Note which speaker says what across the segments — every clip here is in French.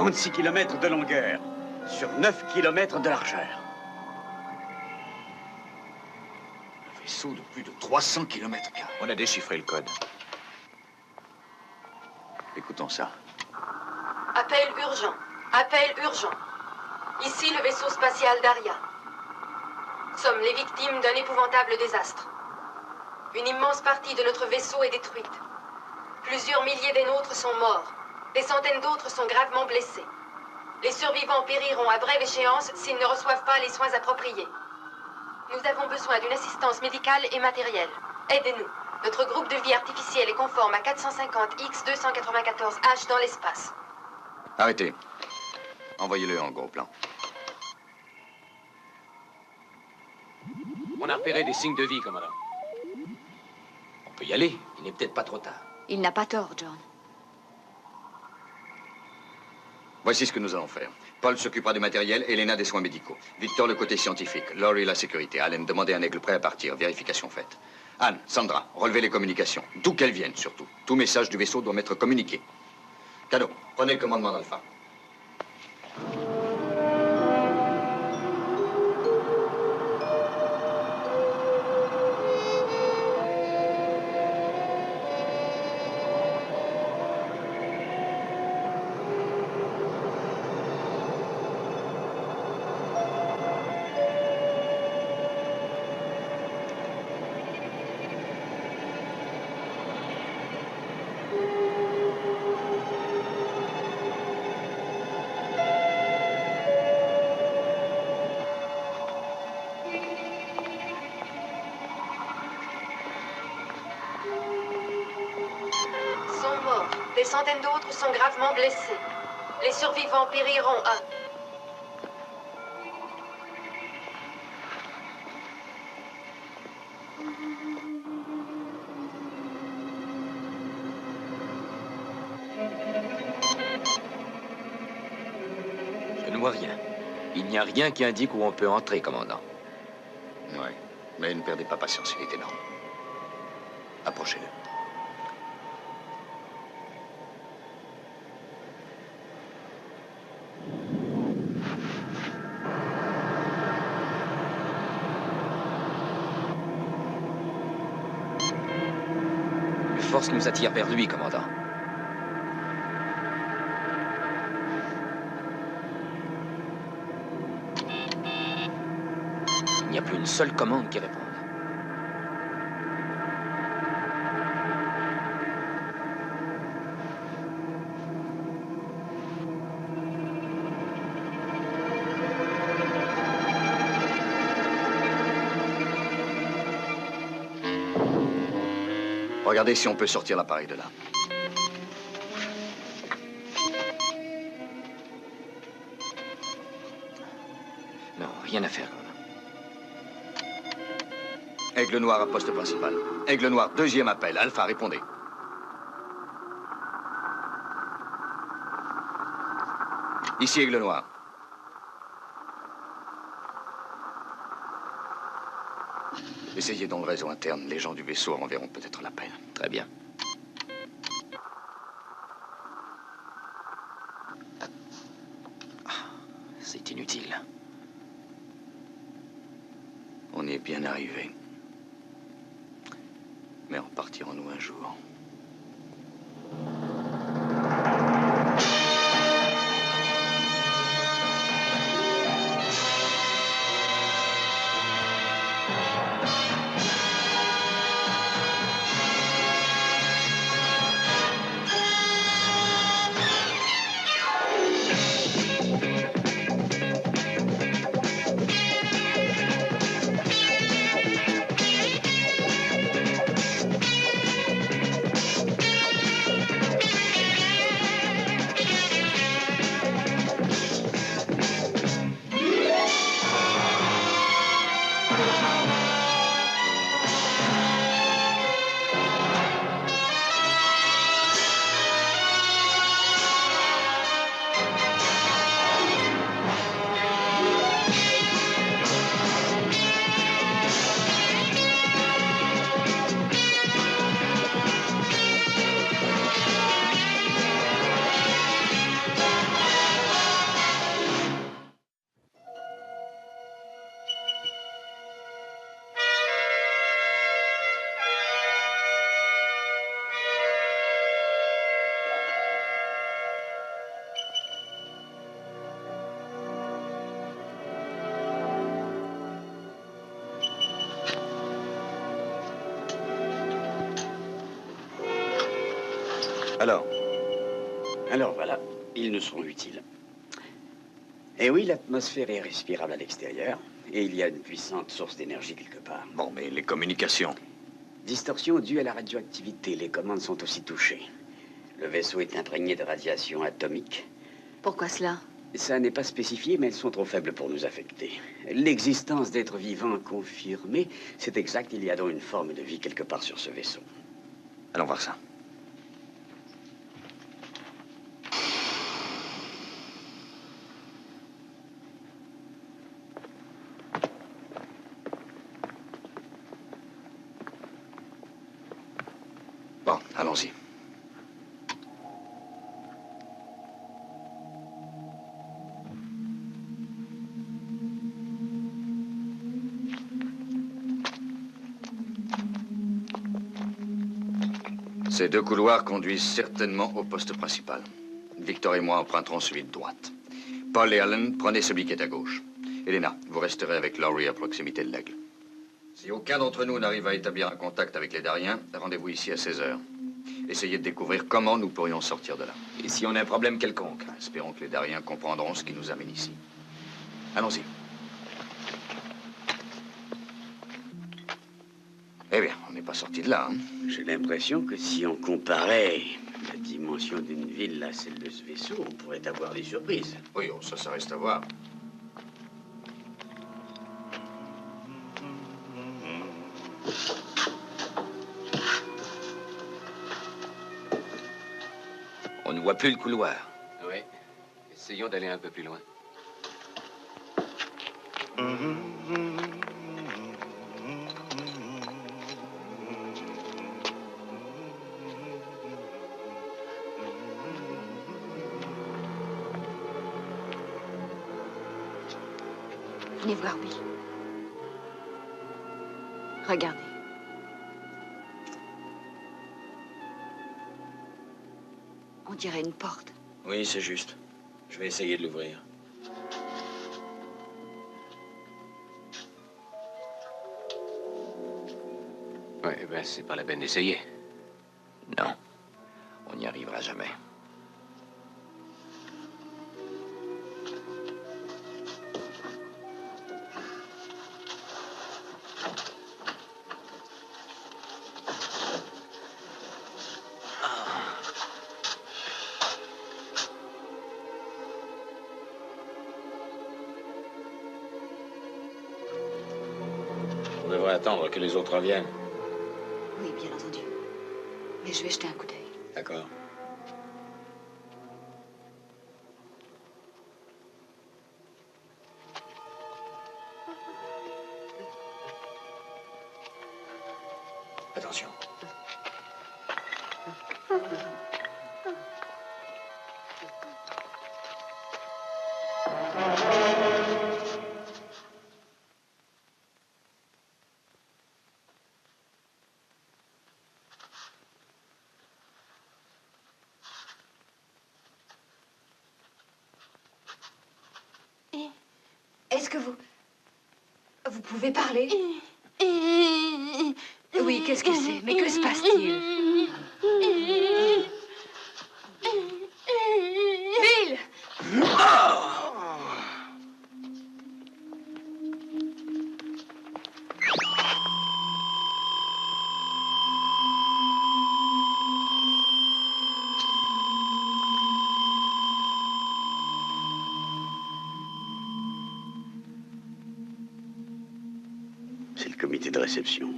Speaker 1: 36 km de longueur sur 9 km de largeur.
Speaker 2: Un vaisseau de plus de 300 km².
Speaker 3: On a déchiffré le code.
Speaker 2: Écoutons ça.
Speaker 4: Appel urgent. Appel urgent. Ici le vaisseau spatial Daria. Sommes les victimes d'un épouvantable désastre. Une immense partie de notre vaisseau est détruite. Plusieurs milliers des nôtres sont morts. Des centaines d'autres sont gravement blessés. Les survivants périront à brève échéance s'ils ne reçoivent pas les soins appropriés. Nous avons besoin d'une assistance médicale et matérielle. Aidez-nous. Notre groupe de vie artificielle est conforme à 450 X294H dans l'espace.
Speaker 2: Arrêtez. Envoyez-le en gros plan.
Speaker 3: On a repéré des signes de vie, commandant. On peut y aller. Il n'est peut-être pas trop tard.
Speaker 5: Il n'a pas tort, John.
Speaker 2: Voici ce que nous allons faire. Paul s'occupera du matériel, Elena des soins médicaux. Victor, le côté scientifique. Laurie, la sécurité. Allen, demandez un aigle prêt à partir. Vérification faite. Anne, Sandra, relevez les communications. D'où qu'elles viennent, surtout. Tout message du vaisseau doit m'être communiqué. Cano, prenez le commandement d'Alpha.
Speaker 4: Des centaines d'autres sont gravement blessés. Les survivants périront à...
Speaker 3: Je ne vois rien. Il n'y a rien qui indique où on peut entrer, commandant.
Speaker 2: Ouais, mais ne perdez pas patience, il est énorme. Approchez-le.
Speaker 3: Les forces nous attirent vers lui, commandant. Il n'y a plus une seule commande qui réponde.
Speaker 2: Regardez si on peut sortir l'appareil de là.
Speaker 3: Non, rien à faire, commandant.
Speaker 2: Aigle Noir à poste principal. Aigle Noir, deuxième appel. Alpha, répondez. Ici Aigle Noir. Essayez dans le réseau interne. Les gens du vaisseau enverront peut-être l'appel.
Speaker 3: Très bien. C'est inutile.
Speaker 2: On y est bien arrivé. Mais en partirons-nous un jour? Alors?
Speaker 1: Alors voilà, ils nous seront utiles. Et oui, l'atmosphère est respirable à l'extérieur, et il y a une puissante source d'énergie quelque part.
Speaker 2: Bon, mais les communications.
Speaker 1: Distorsion due à la radioactivité, les commandes sont aussi touchées. Le vaisseau est imprégné de radiation atomique.
Speaker 4: Pourquoi cela?
Speaker 1: Ça n'est pas spécifié, mais elles sont trop faibles pour nous affecter. L'existence d'êtres vivants confirmée, c'est exact, il y a donc une forme de vie quelque part sur ce vaisseau.
Speaker 2: Allons voir ça. Bon, allons-y. Ces deux couloirs conduisent certainement au poste principal. Victor et moi emprunterons celui de droite. Paul et Alan, prenez celui qui est à gauche. Elena, vous resterez avec Laurie à proximité de l'aigle. Si aucun d'entre nous n'arrive à établir un contact avec les Dariens, rendez-vous ici à 16 h. Essayez de découvrir comment nous pourrions sortir de là.
Speaker 3: Et si on a un problème quelconque?
Speaker 2: Espérons que les Dariens comprendront ce qui nous amène ici. Allons-y. Eh bien, on n'est pas sorti de là, hein?
Speaker 1: J'ai l'impression que si on comparait la dimension d'une ville à celle de ce vaisseau, on pourrait avoir des surprises.
Speaker 2: Oui, oh, ça reste à voir.
Speaker 3: On ne voit plus le couloir. Oui. Essayons d'aller un peu plus loin.
Speaker 4: Venez voir, Bill. Regardez. On dirait une porte.
Speaker 3: Oui, c'est juste. Je vais essayer de l'ouvrir. Oui, ben, c'est pas la peine d'essayer.
Speaker 2: Non, on n'y arrivera jamais.
Speaker 3: On devrait attendre que les autres reviennent.
Speaker 4: Oui, bien entendu. Mais je vais jeter un coup d'œil.
Speaker 3: D'accord. Attention.
Speaker 4: Est-ce que vous... Vous pouvez parler? Oui, qu'est-ce que c'est? Mais que se passe-t-il? Bill!
Speaker 1: C'est le comité de réception.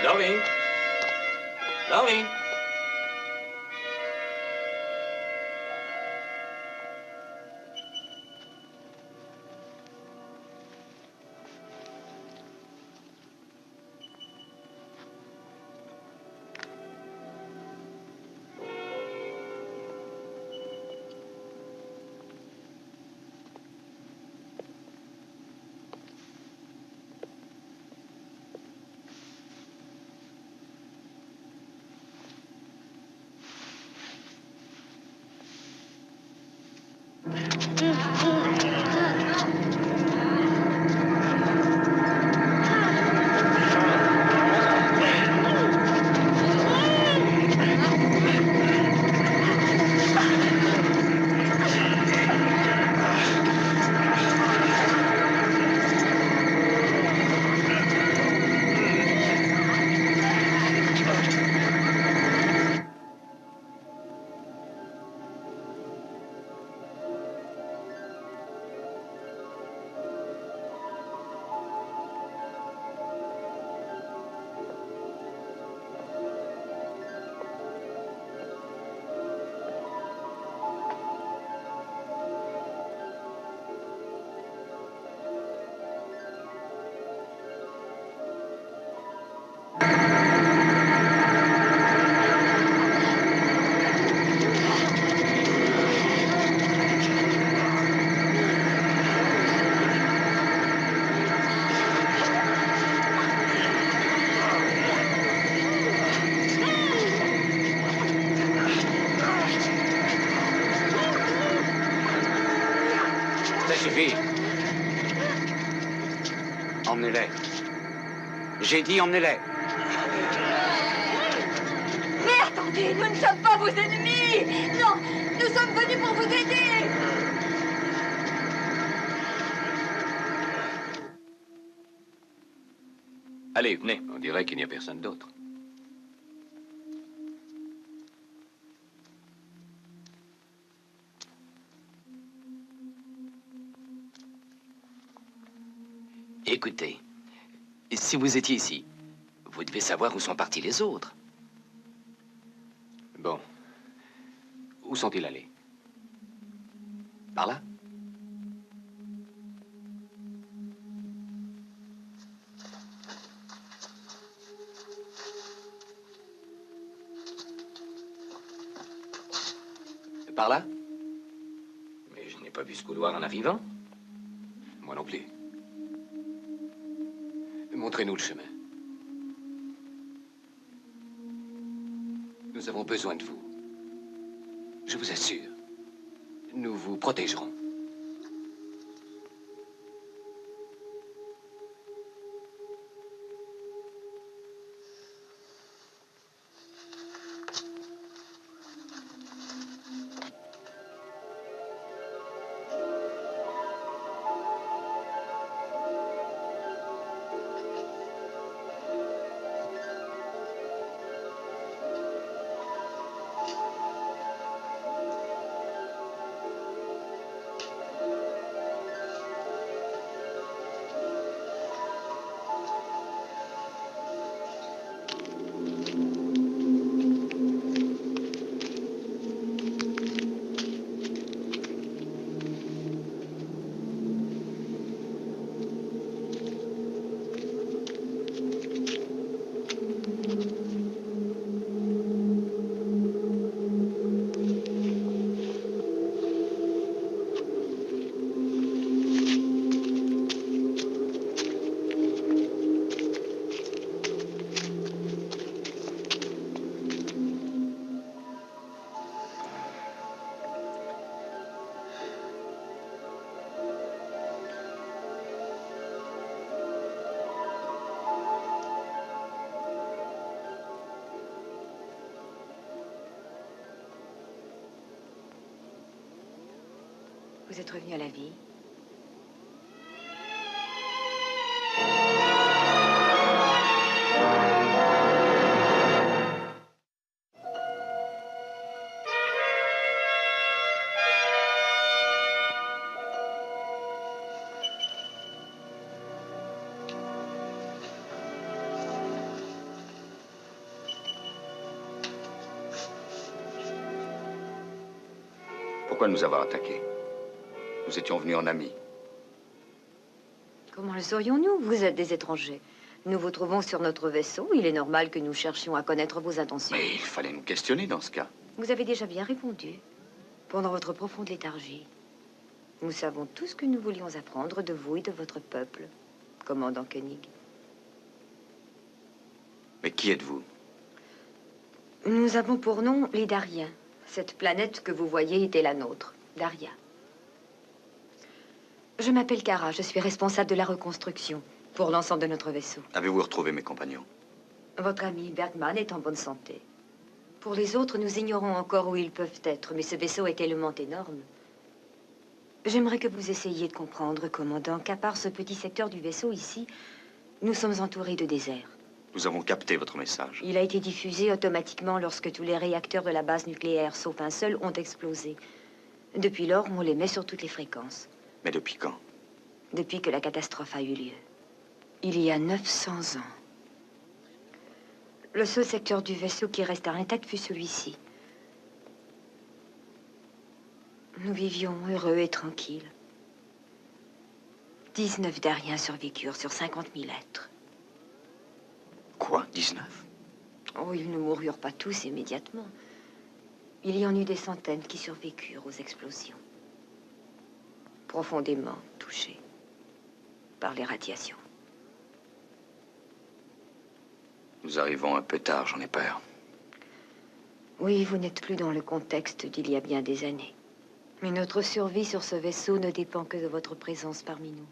Speaker 3: Laurie? Laurie? Ça suffit.
Speaker 1: Emmenez-les. J'ai dit emmenez-les.
Speaker 5: Mais attendez, nous ne sommes pas vos ennemis. Non, nous sommes venus pour vous aider.
Speaker 3: Allez, venez. On dirait qu'il n'y a personne d'autre. Écoutez, si vous étiez ici, vous devez savoir où sont partis les autres. Bon. Où sont-ils allés? Par là? Par là? Mais je n'ai pas vu ce couloir en arrivant. Moi non plus. Montrez-nous le chemin. Nous avons besoin de vous. Je vous assure. Nous vous protégerons.
Speaker 5: Vous êtes revenu à la vie.
Speaker 2: Pourquoi nous avoir attaqués? Nous étions venus en amis.
Speaker 5: Comment le saurions-nous? Vous êtes des étrangers. Nous vous trouvons sur notre vaisseau. Il est normal que nous cherchions à connaître vos intentions.
Speaker 2: Mais il fallait nous questionner dans ce cas.
Speaker 5: Vous avez déjà bien répondu. Pendant votre profonde léthargie. Nous savons tout ce que nous voulions apprendre de vous et de votre peuple, commandant Koenig.
Speaker 2: Mais qui êtes-vous?
Speaker 5: Nous avons pour nom les Dariens. Cette planète que vous voyez était la nôtre, Daria. Je m'appelle Kara, je suis responsable de la reconstruction pour l'ensemble de notre vaisseau.
Speaker 2: Avez-vous retrouvé mes compagnons?
Speaker 5: Votre ami Bergman est en bonne santé. Pour les autres, nous ignorons encore où ils peuvent être, mais ce vaisseau est tellement énorme. J'aimerais que vous essayiez de comprendre, commandant, qu'à part ce petit secteur du vaisseau ici, nous sommes entourés de désert.
Speaker 2: Nous avons capté votre message.
Speaker 5: Il a été diffusé automatiquement lorsque tous les réacteurs de la base nucléaire, sauf un seul, ont explosé. Depuis lors, on les met sur toutes les fréquences.
Speaker 2: Mais depuis quand?
Speaker 5: Depuis que la catastrophe a eu lieu. Il y a 900 ans. Le seul secteur du vaisseau qui resta intact fut celui-ci. Nous vivions heureux et tranquilles. 19 Dariens survécurent sur 50 000 êtres.
Speaker 2: Quoi? 19?
Speaker 5: Oh, ils ne moururent pas tous immédiatement. Il y en eut des centaines qui survécurent aux explosions. Profondément touchés par les radiations.
Speaker 2: Nous arrivons un peu tard, j'en ai peur.
Speaker 5: Oui, vous n'êtes plus dans le contexte d'il y a bien des années. Mais notre survie sur ce vaisseau ne dépend que de votre présence parmi nous.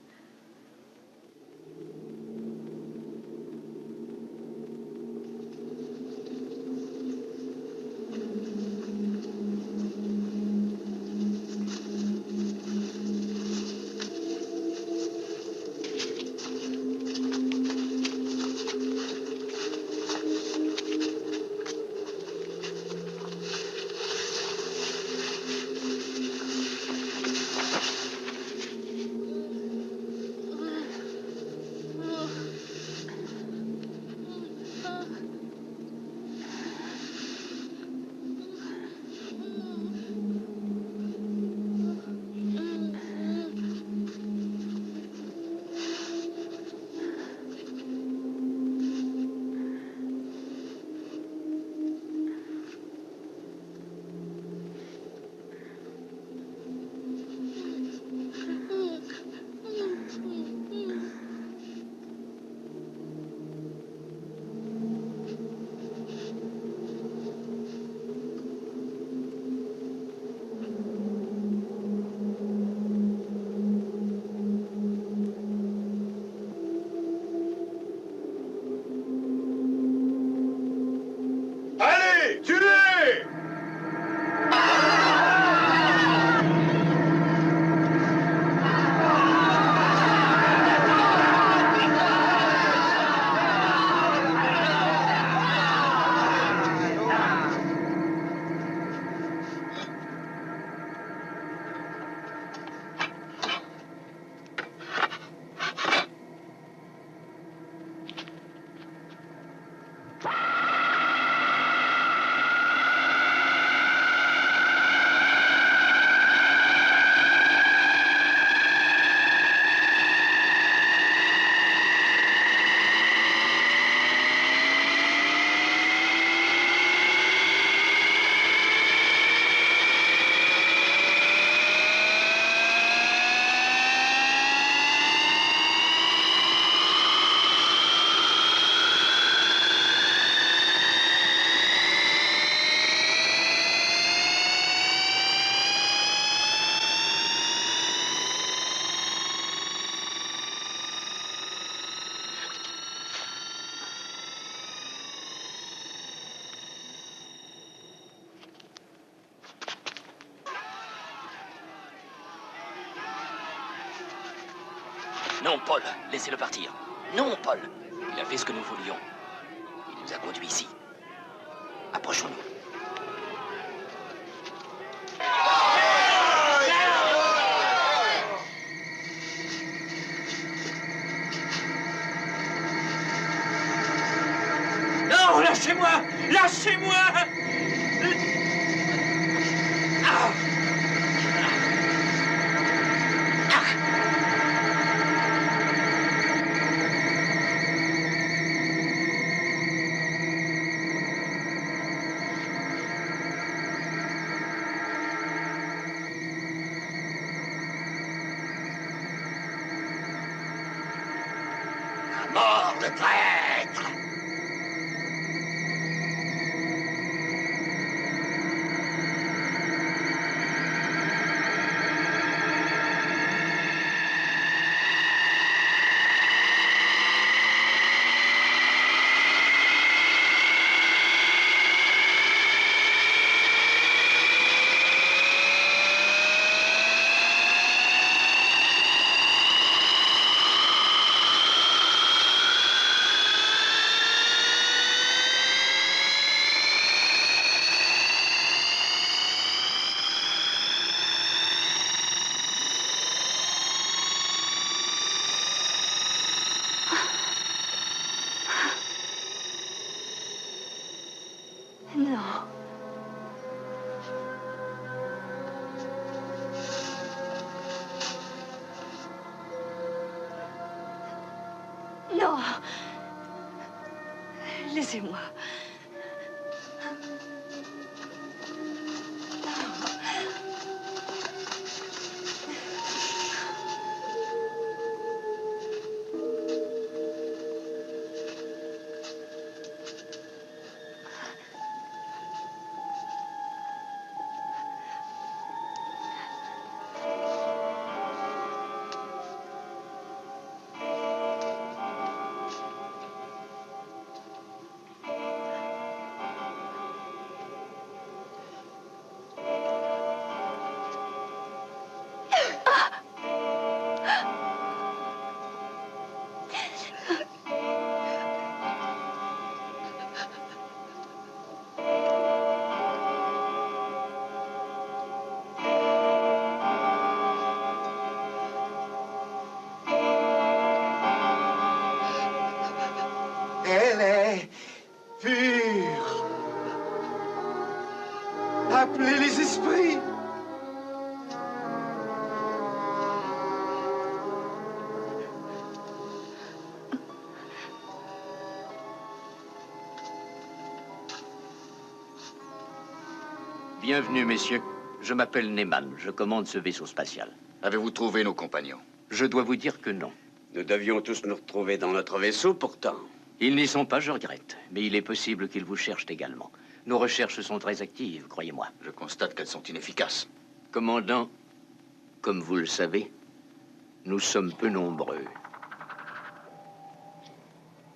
Speaker 3: Non, Paul, laissez-le partir. Non, Paul. Il a fait ce que nous voulions. Il nous a conduits ici. Approchons-nous.
Speaker 6: Non, lâchez-moi! Lâchez-moi! Ah!
Speaker 3: Mort, le traître!
Speaker 5: Non. Non. Laissez-moi.
Speaker 7: secret, pur. Appelez les esprits.
Speaker 3: Bienvenue, messieurs. Je m'appelle Neyman. Je commande ce vaisseau spatial.
Speaker 2: Avez-vous trouvé nos compagnons?
Speaker 3: Je dois vous dire que non.
Speaker 1: Nous devions tous nous retrouver dans notre vaisseau, pourtant.
Speaker 3: Ils n'y sont pas, je regrette. Mais il est possible qu'ils vous cherchent également. Nos recherches sont très actives, croyez-moi.
Speaker 2: Je constate qu'elles sont inefficaces.
Speaker 3: Commandant, comme vous le savez, nous sommes peu nombreux.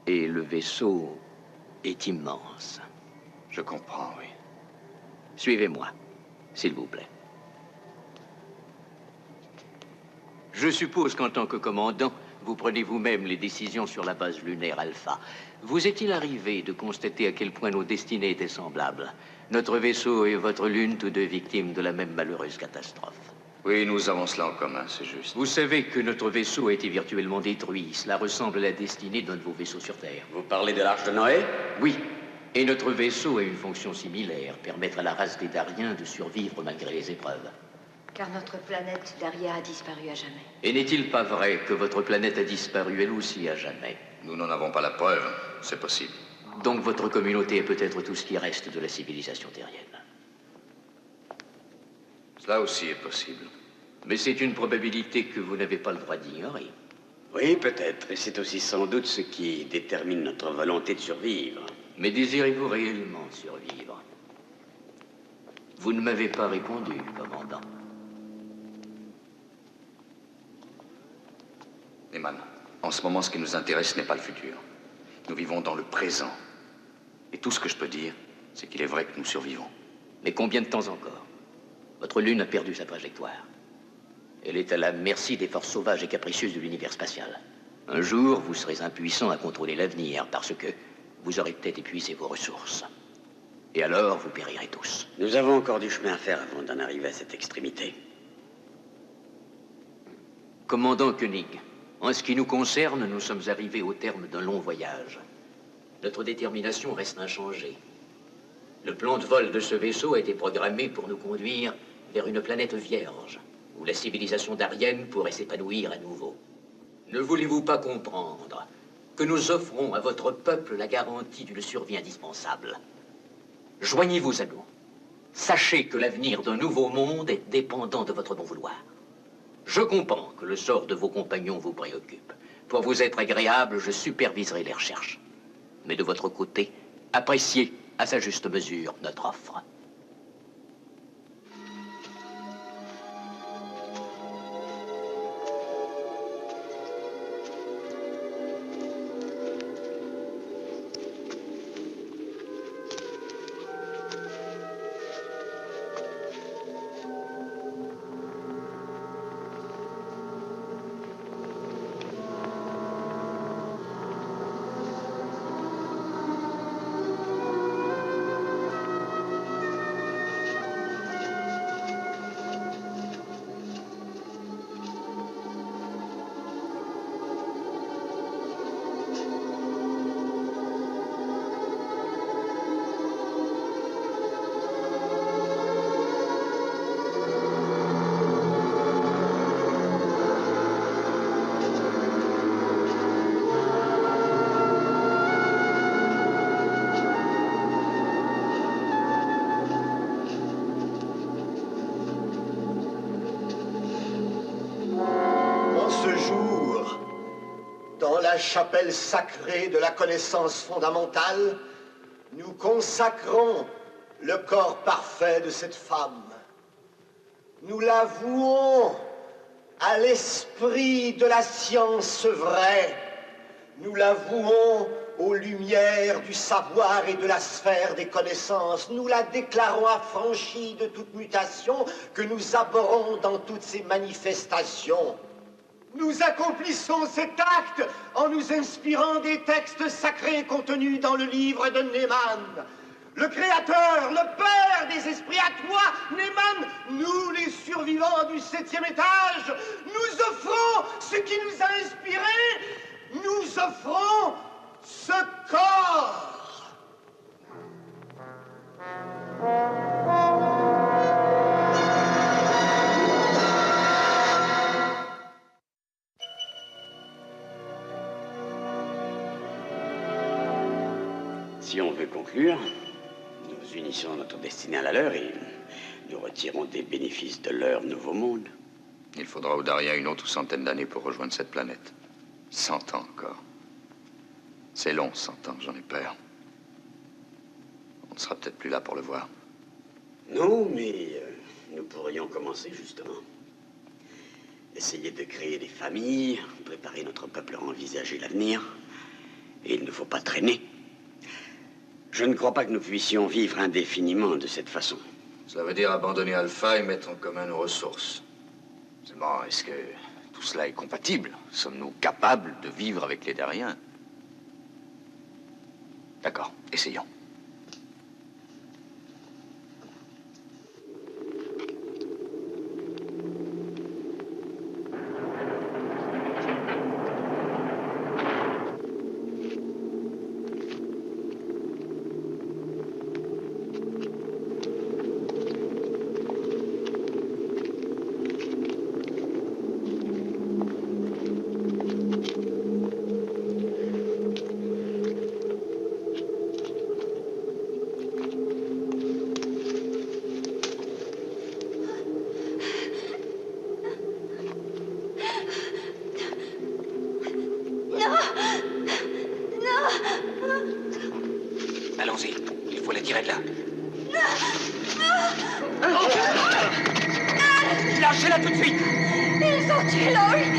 Speaker 3: Et le vaisseau est immense.
Speaker 2: Je comprends, oui.
Speaker 3: Suivez-moi, s'il vous plaît. Je suppose qu'en tant que commandant, vous prenez vous-même les décisions sur la base lunaire Alpha. Vous est-il arrivé de constater à quel point nos destinées étaient semblables? Notre vaisseau et votre lune, tous deux victimes de la même malheureuse catastrophe.
Speaker 2: Oui, nous avons cela en commun, c'est juste.
Speaker 3: Vous savez que notre vaisseau a été virtuellement détruit. Cela ressemble à la destinée d'un de vos vaisseaux sur Terre.
Speaker 1: Vous parlez de l'Arche de Noé?
Speaker 3: Oui. Et notre vaisseau a une fonction similaire, permettre à la race des Dariens de survivre malgré les épreuves.
Speaker 5: Car notre planète Daria a disparu à jamais.
Speaker 3: Et n'est-il pas vrai que votre planète a disparu elle aussi à jamais?
Speaker 2: Nous n'en avons pas la preuve, c'est possible.
Speaker 3: Donc votre communauté est peut-être tout ce qui reste de la civilisation terrienne.
Speaker 2: Cela aussi est possible.
Speaker 3: Mais c'est une probabilité que vous n'avez pas le droit d'ignorer.
Speaker 1: Oui, peut-être. Et c'est aussi sans doute ce qui détermine notre volonté de survivre.
Speaker 3: Mais désirez-vous réellement survivre? Vous ne m'avez pas répondu, commandant.
Speaker 2: Neyman, en ce moment, ce qui nous intéresse n'est pas le futur. Nous vivons dans le présent. Et tout ce que je peux dire, c'est qu'il est vrai que nous survivons.
Speaker 3: Mais combien de temps encore? Votre lune a perdu sa trajectoire. Elle est à la merci des forces sauvages et capricieuses de l'univers spatial. Un jour, vous serez impuissant à contrôler l'avenir parce que vous aurez peut-être épuisé vos ressources. Et alors, vous périrez tous.
Speaker 1: Nous avons encore du chemin à faire avant d'en arriver à cette extrémité.
Speaker 3: Commandant Koenig, en ce qui nous concerne, nous sommes arrivés au terme d'un long voyage. Notre détermination reste inchangée. Le plan de vol de ce vaisseau a été programmé pour nous conduire vers une planète vierge, où la civilisation darienne pourrait s'épanouir à nouveau. Ne voulez-vous pas comprendre que nous offrons à votre peuple la garantie d'une survie indispensable? Joignez-vous à nous. Sachez que l'avenir d'un nouveau monde est dépendant de votre bon vouloir. Je comprends que le sort de vos compagnons vous préoccupe. Pour vous être agréable, je superviserai les recherches. Mais de votre côté, appréciez à sa juste mesure notre offre.
Speaker 7: La chapelle sacrée de la connaissance fondamentale, nous consacrons le corps parfait de cette femme. Nous la vouons à l'esprit de la science vraie. Nous la vouons aux lumières du savoir et de la sphère des connaissances. Nous la déclarons affranchie de toute mutation que nous abhorrons dans toutes ses manifestations. Nous accomplissons cet acte en nous inspirant des textes sacrés contenus dans le livre de Neyman. Le Créateur, le Père des esprits, à toi, Neyman, nous les survivants du 7e étage, nous offrons ce qui nous a inspirés, nous offrons ce corps.
Speaker 1: Si on veut conclure, nous unissons notre destinée à la leur et nous retirons des bénéfices de leur nouveau monde.
Speaker 2: Il faudra au Daria une autre centaine d'années pour rejoindre cette planète. 100 ans encore. C'est long, 100 ans, j'en ai peur. On ne sera peut-être plus là pour le voir.
Speaker 1: Non, mais nous pourrions commencer, justement. Essayer de créer des familles, préparer notre peuple à envisager l'avenir. Et il ne faut pas traîner. Je ne crois pas que nous puissions vivre indéfiniment de cette façon.
Speaker 2: Cela veut dire abandonner Alpha et mettre en commun nos ressources. Seulement, est-ce que tout cela est compatible? Sommes-nous capables de vivre avec les Dariens? D'accord, essayons.
Speaker 3: Allons-y, il faut la tirer de là. Lâchez-la tout de suite.
Speaker 8: Ils ont tué Laurie.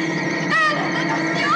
Speaker 8: Anne, attention.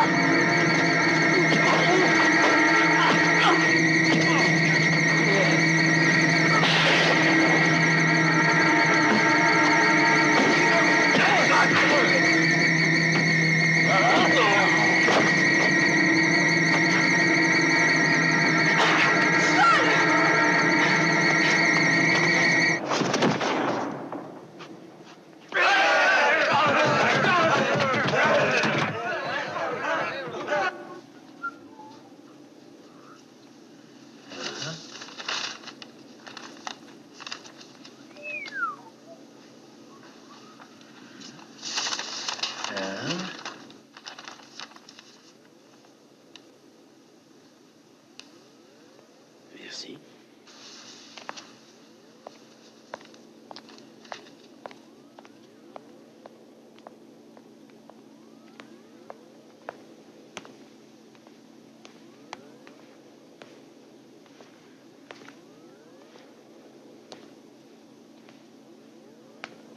Speaker 1: Merci.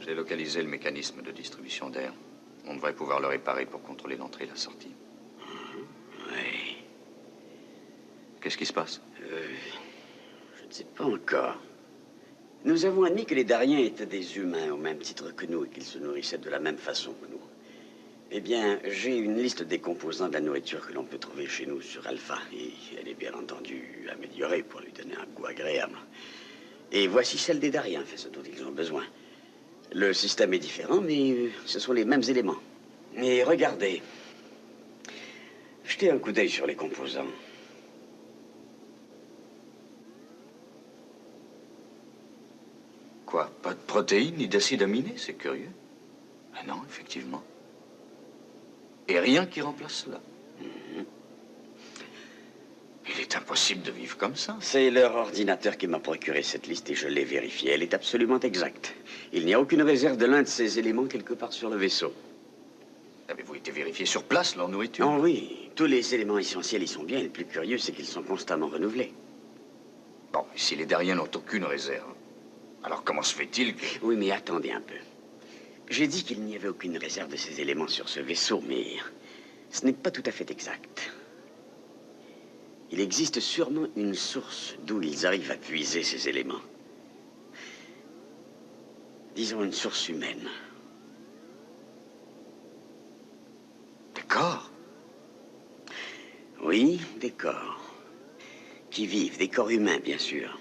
Speaker 2: J'ai localisé le mécanisme de distribution d'air. On devrait pouvoir le réparer pour contrôler l'entrée et la sortie.
Speaker 1: Oui.
Speaker 2: Qu'est-ce qui se passe?
Speaker 1: Je ne sais pas encore. Nous avons admis que les Dariens étaient des humains au même titre que nous et qu'ils se nourrissaient de la même façon que nous. Eh bien, j'ai une liste des composants de la nourriture que l'on peut trouver chez nous sur Alpha. Et elle est bien entendu améliorée pour lui donner un goût agréable. Et voici celle des Dariens, fait ce dont ils ont besoin. Le système est différent, mais ce sont les mêmes éléments. Et regardez. Jetez un coup d'œil sur les composants.
Speaker 2: Quoi? Pas de protéines ni d'acides aminés? C'est curieux. Ah non, effectivement. Et rien qui remplace cela. Il est impossible de vivre comme ça.
Speaker 1: C'est leur ordinateur qui m'a procuré cette liste et je l'ai vérifiée. Elle est absolument exacte. Il n'y a aucune réserve de l'un de ces éléments quelque part sur le vaisseau.
Speaker 2: Avez-vous été vérifié sur place, leur nourriture?
Speaker 1: Oh oui, tous les éléments essentiels y sont bien. Et le plus curieux, c'est qu'ils sont constamment renouvelés.
Speaker 2: Bon, et si les Dariens n'ont aucune réserve, alors comment se fait-il que...
Speaker 1: Oui, mais attendez un peu. J'ai dit qu'il n'y avait aucune réserve de ces éléments sur ce vaisseau, mais ce n'est pas tout à fait exact. Il existe sûrement une source d'où ils arrivent à puiser ces éléments. Disons une source humaine.
Speaker 2: Des corps?
Speaker 1: Oui, des corps. Qui vivent, des corps humains, bien sûr.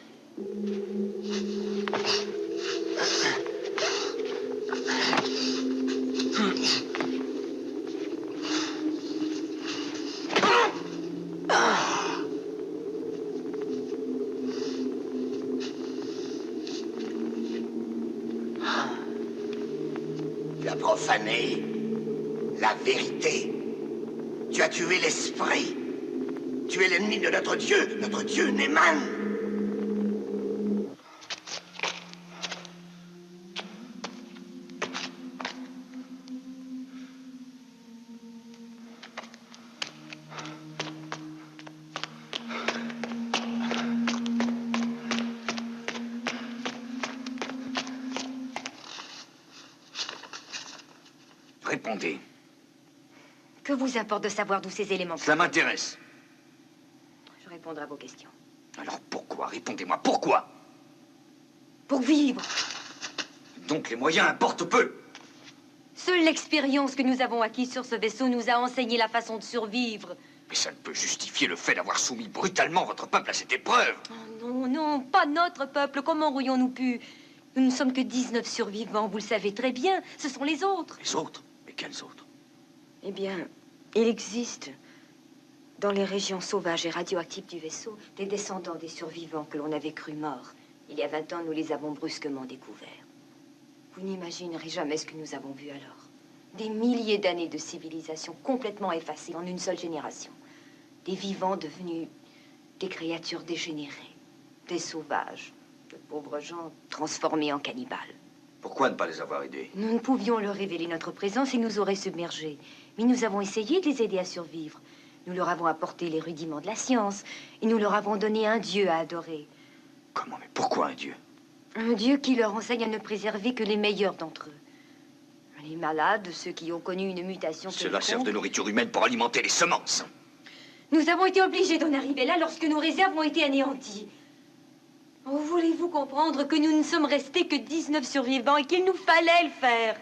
Speaker 7: profané la vérité. Tu as tué l'esprit. Tu es l'ennemi de notre Dieu, Neman.
Speaker 2: Répondez.
Speaker 5: Que vous importe de savoir d'où ces éléments
Speaker 2: Ça m'intéresse.
Speaker 5: Je répondrai à vos questions.
Speaker 2: Alors pourquoi? Répondez-moi, pourquoi?
Speaker 5: Pour vivre.
Speaker 2: Donc les moyens importent peu.
Speaker 5: Seule l'expérience que nous avons acquise sur ce vaisseau nous a enseigné la façon de survivre.
Speaker 2: Mais ça ne peut justifier le fait d'avoir soumis brutalement votre peuple à cette épreuve.
Speaker 5: Oh non, non, pas notre peuple. Comment aurions-nous pu? Nous ne sommes que 19 survivants, vous le savez très bien. Ce sont les autres.
Speaker 2: Les autres? Mais quels autres?
Speaker 5: Eh bien, il existe, dans les régions sauvages et radioactives du vaisseau, des descendants des survivants que l'on avait cru morts. Il y a 20 ans, nous les avons brusquement découverts. Vous n'imaginerez jamais ce que nous avons vu alors. Des milliers d'années de civilisation complètement effacées en une seule génération. Des vivants devenus des créatures dégénérées, des sauvages, de pauvres gens transformés en cannibales.
Speaker 2: Pourquoi ne pas les avoir aidés?
Speaker 5: Nous ne pouvions leur révéler notre présence, ils nous auraient submergés. Mais nous avons essayé de les aider à survivre. Nous leur avons apporté les rudiments de la science et nous leur avons donné un dieu à adorer.
Speaker 2: Comment? Mais pourquoi un dieu?
Speaker 5: Un dieu qui leur enseigne à ne préserver que les meilleurs d'entre eux. Les malades, ceux qui ont connu une mutation
Speaker 2: Cela
Speaker 5: quelconque.
Speaker 2: sert de nourriture humaine pour alimenter les semences.
Speaker 5: Nous avons été obligés d'en arriver là lorsque nos réserves ont été anéanties. Oh, voulez-vous comprendre que nous ne sommes restés que 19 survivants et qu'il nous fallait le faire?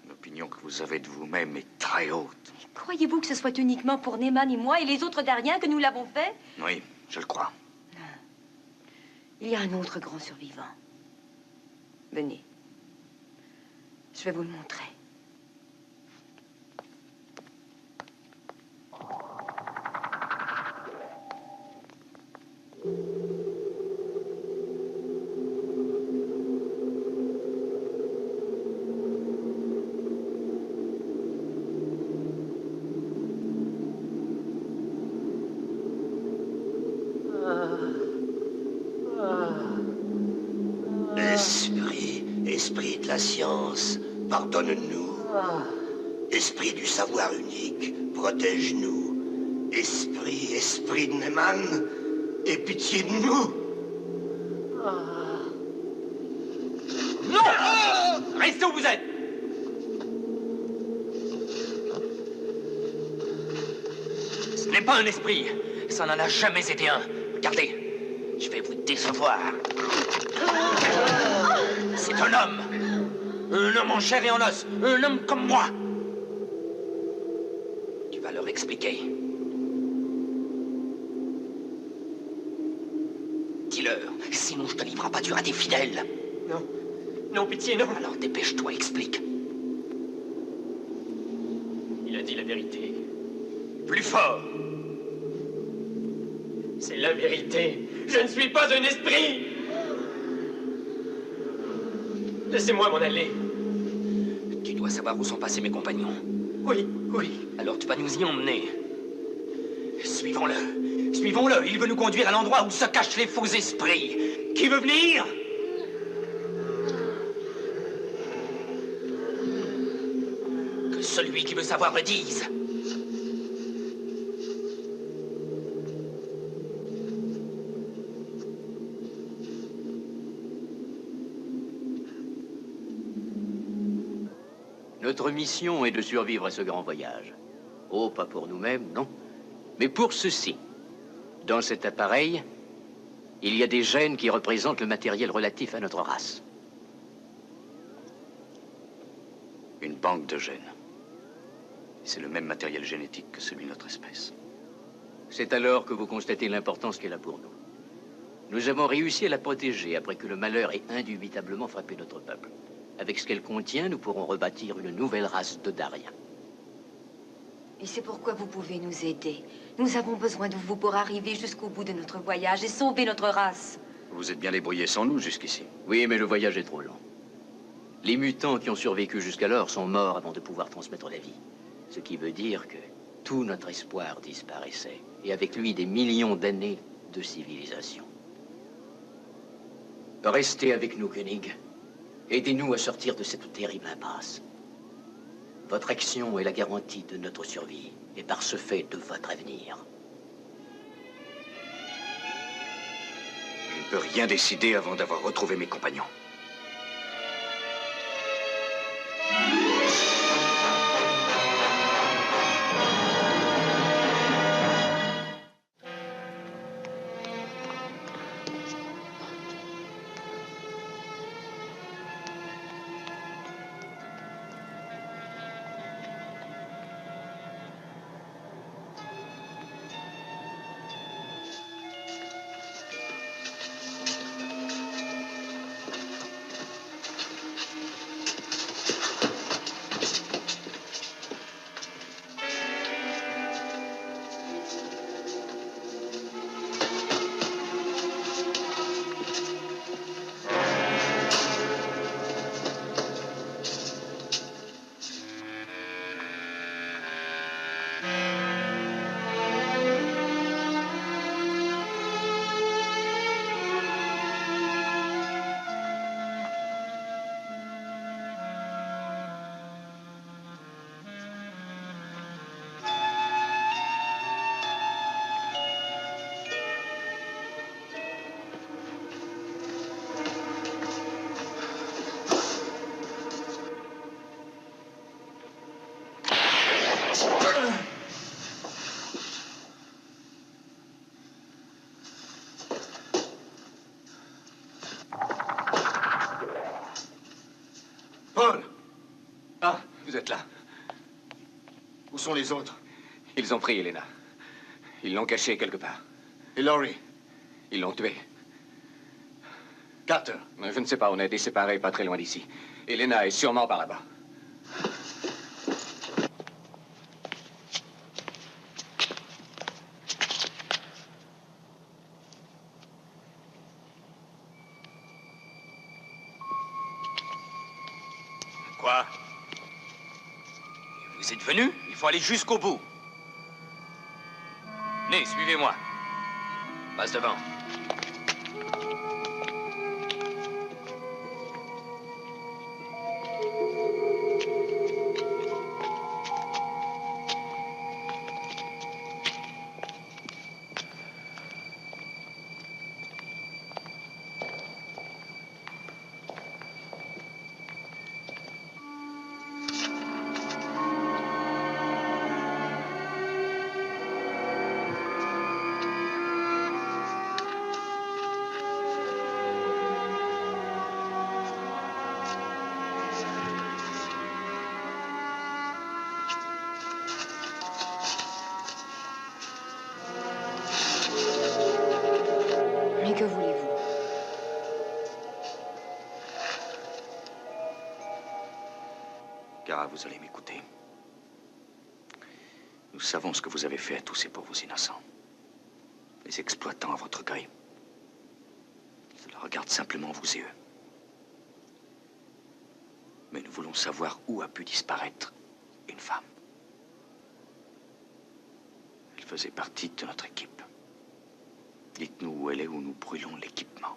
Speaker 2: L'opinion que vous avez de vous-même est très haute.
Speaker 5: Croyez-vous que ce soit uniquement pour Neman et moi et les autres Dariens que nous l'avons fait?
Speaker 2: Oui, je le crois.
Speaker 5: Il y a un autre grand survivant. Venez. Je vais vous le montrer.
Speaker 7: Esprit de la science, pardonne-nous. Esprit du savoir unique, protège-nous. Esprit de Neman, aie pitié de nous.
Speaker 6: Non! Restez où vous êtes! Ce n'est pas un esprit. Ça n'en a jamais été un. Regardez, je vais vous décevoir. C'est un homme. Un homme en chair et en os. Un homme comme moi. Tu vas leur expliquer. Dis-leur, sinon je te livre à pâture à tes fidèles. Non. Non, pitié, non. Alors dépêche-toi, explique. Il a dit la vérité. Plus fort. C'est la vérité. Je ne suis pas un esprit. Laissez-moi m'en aller. Tu dois savoir où sont passés mes compagnons. Oui, oui. Alors tu vas nous y emmener. Suivons-le. Suivons-le. Il veut nous conduire à l'endroit où se cachent les faux esprits. Qui veut venir? Que celui qui veut savoir le dise.
Speaker 3: Notre mission est de survivre à ce grand voyage. Oh, pas pour nous-mêmes, non. Mais pour ceci. Dans cet appareil, il y a des gènes qui représentent le matériel relatif à notre race.
Speaker 2: Une banque de gènes. C'est le même matériel génétique que celui de notre espèce.
Speaker 3: C'est alors que vous constatez l'importance qu'elle a pour nous. Nous avons réussi à la protéger après que le malheur ait indubitablement frappé notre peuple. Avec ce qu'elle contient, nous pourrons rebâtir une nouvelle race de Dariens.
Speaker 5: Et c'est pourquoi vous pouvez nous aider. Nous avons besoin de vous pour arriver jusqu'au bout de notre voyage et sauver notre race.
Speaker 2: Vous êtes bien débrouillés sans nous jusqu'ici.
Speaker 3: Oui, mais le voyage est trop long. Les mutants qui ont survécu jusqu'alors sont morts avant de pouvoir transmettre la vie. Ce qui veut dire que tout notre espoir disparaissait. Et avec lui, des millions d'années de civilisation. Restez avec nous, Koenig. Aidez-nous à sortir de cette terrible impasse. Votre action est la garantie de notre survie, et par ce fait, de votre avenir.
Speaker 2: Je ne peux rien décider avant d'avoir retrouvé mes compagnons.
Speaker 6: Paul! Ah, vous êtes là.
Speaker 2: Où sont les autres?
Speaker 6: Ils ont pris Elena. Ils l'ont cachée quelque part.
Speaker 2: Et Laurie?
Speaker 6: Ils l'ont tuée.
Speaker 2: Carter?
Speaker 6: Je ne sais pas, on a été séparés pas très loin d'ici. Elena est sûrement par là-bas.
Speaker 9: Quoi? Vous êtes venu? Il faut aller jusqu'au bout. Venez, suivez-moi. Passe devant.
Speaker 5: Mais que voulez-vous?
Speaker 2: Kara, vous allez m'écouter. Nous savons ce que vous avez fait à tous ces pauvres innocents. Les exploitants à votre gré. Cela regarde simplement vous et eux. Mais nous voulons savoir où a pu disparaître une femme. Elle faisait partie de notre équipe. Dites-nous où elle est, où nous brûlons l'équipement.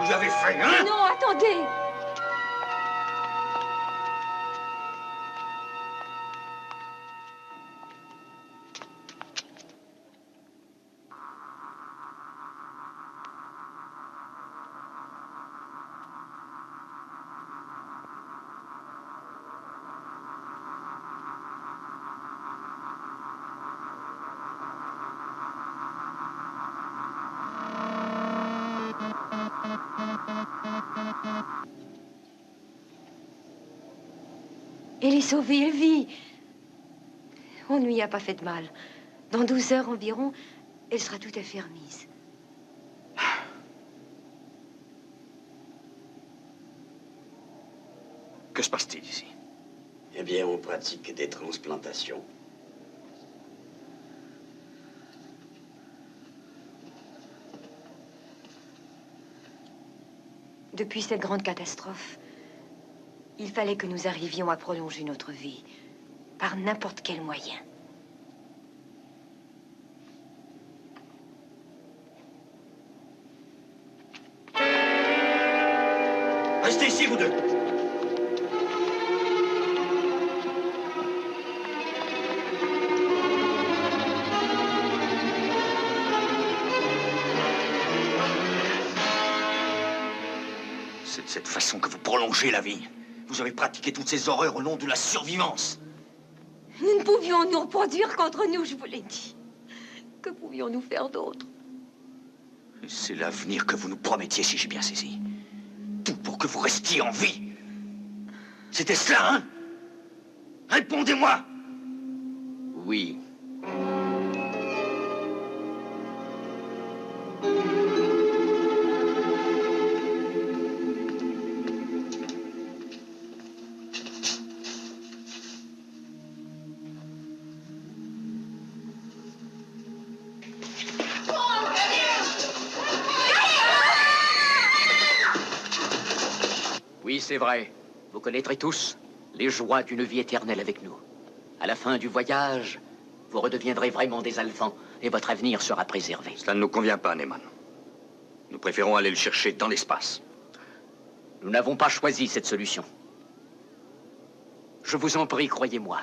Speaker 9: vous avez fait, hein?
Speaker 5: Non, attendez! Elle est sauvée, elle vit. On ne lui a pas fait de mal. Dans 12 heures environ, elle sera tout à fait remise.
Speaker 9: Que se passe-t-il ici?
Speaker 1: Eh bien, on pratique des transplantations.
Speaker 5: Depuis cette grande catastrophe, il fallait que nous arrivions à prolonger notre vie par n'importe quel moyen.
Speaker 9: Restez ici, vous deux. C'est de cette façon que vous prolongez la vie. Vous avez pratiqué toutes ces horreurs au nom de la survivance.
Speaker 5: Nous ne pouvions nous produire qu'entre nous, je vous l'ai dit. Que pouvions-nous faire d'autre?
Speaker 9: C'est l'avenir que vous nous promettiez, si j'ai bien saisi. Tout pour que vous restiez en vie. C'était cela, hein? Répondez-moi!
Speaker 3: Oui. Oui, c'est vrai. Vous connaîtrez tous les joies d'une vie éternelle avec nous. À la fin du voyage, vous redeviendrez vraiment des Alphans et votre avenir sera préservé.
Speaker 2: Cela ne nous convient pas, Neyman. Nous préférons aller le chercher dans l'espace.
Speaker 3: Nous n'avons pas choisi cette solution. Je vous en prie, croyez-moi.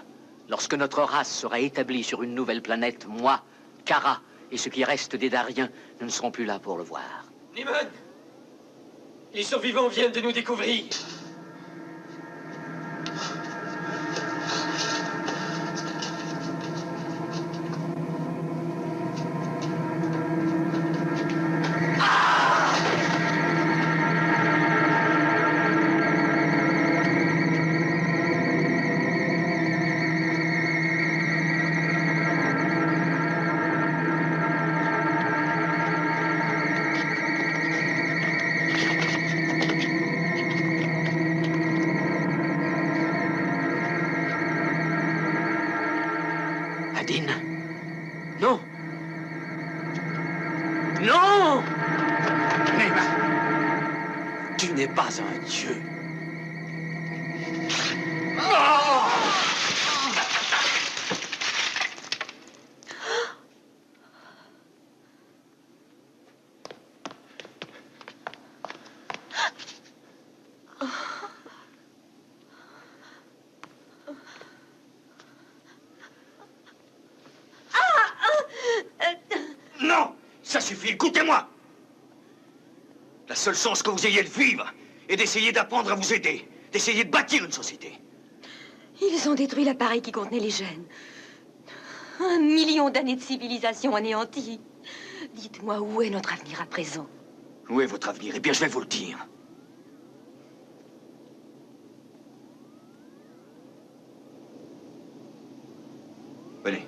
Speaker 3: Lorsque notre race sera établie sur une nouvelle planète, moi, Kara et ce qui reste des Dariens ne seront plus là pour le voir.
Speaker 6: Neyman! Les survivants viennent de nous découvrir.
Speaker 3: Adine?
Speaker 6: Non! Non!
Speaker 9: Neyman!
Speaker 6: Tu n'es pas un dieu.
Speaker 9: Non! Ça suffit, écoutez-moi! La seule chance que vous ayez de vivre est d'essayer d'apprendre à vous aider, d'essayer de bâtir une société.
Speaker 5: Ils ont détruit l'appareil qui contenait les gènes. 1 million d'années de civilisation anéantie. Dites-moi, où est notre avenir à présent?
Speaker 9: Où est votre avenir? Eh bien, je vais vous le dire. Venez.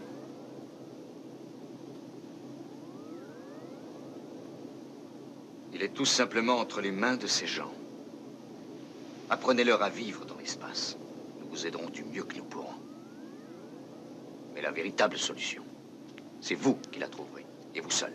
Speaker 2: Il est tout simplement entre les mains de ces gens. Apprenez-leur à vivre dans l'espace. Nous vous aiderons du mieux que nous pourrons. Mais la véritable solution, c'est vous qui la trouverez, et vous seul.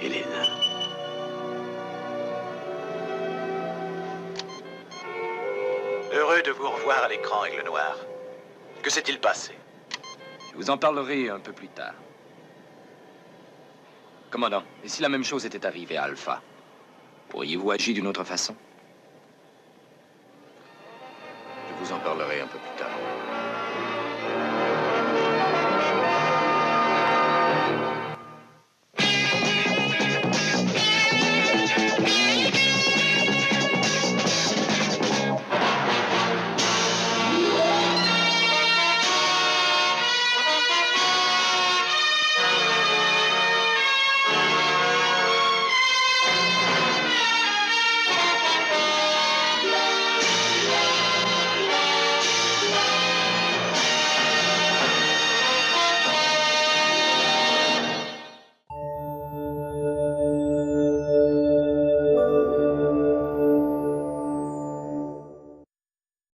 Speaker 1: Elena.
Speaker 10: Heureux de vous revoir à l'écran, Aigle Noir. Que s'est-il passé?
Speaker 6: Je vous en parlerai un peu plus tard. Commandant, et si la même chose était arrivée à Alpha, pourriez-vous agir d'une autre façon?